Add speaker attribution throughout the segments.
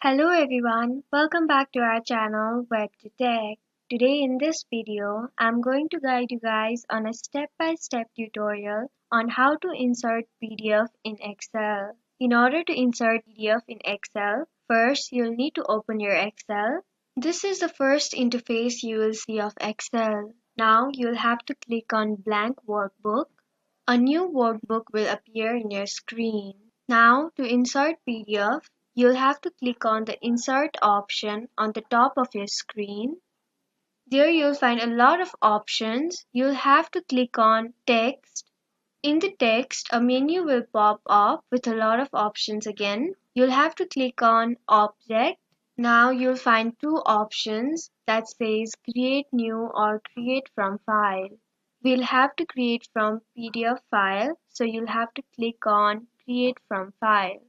Speaker 1: Hello everyone, welcome back to our channel WebToTech. Today in this video, I'm going to guide you guys on a step-by-step tutorial on how to insert PDF in Excel. In order to insert PDF in Excel, first you'll need to open your Excel. This is the first interface you will see of Excel. Now you'll have to click on Blank Workbook. A new workbook will appear in your screen. Now to insert PDF, you'll have to click on the Insert option on the top of your screen. There you'll find a lot of options. You'll have to click on Text. In the text, a menu will pop up with a lot of options again. You'll have to click on Object. Now you'll find two options that says Create New or Create from File. We'll have to create from PDF file, so you'll have to click on Create from File.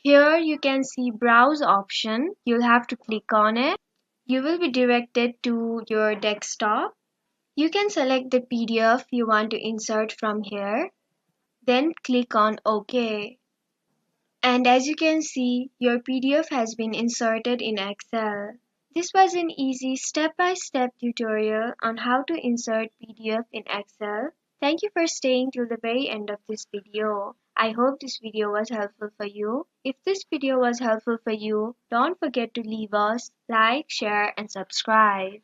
Speaker 1: Here you can see Browse option. You'll have to click on it. You will be directed to your desktop. You can select the PDF you want to insert from here. Then click on OK. And as you can see, your PDF has been inserted in Excel. This was an easy step-by-step tutorial on how to insert PDF in Excel. Thank you for staying till the very end of this video. I hope this video was helpful for you. If this video was helpful for you, don't forget to leave us like, share, and subscribe.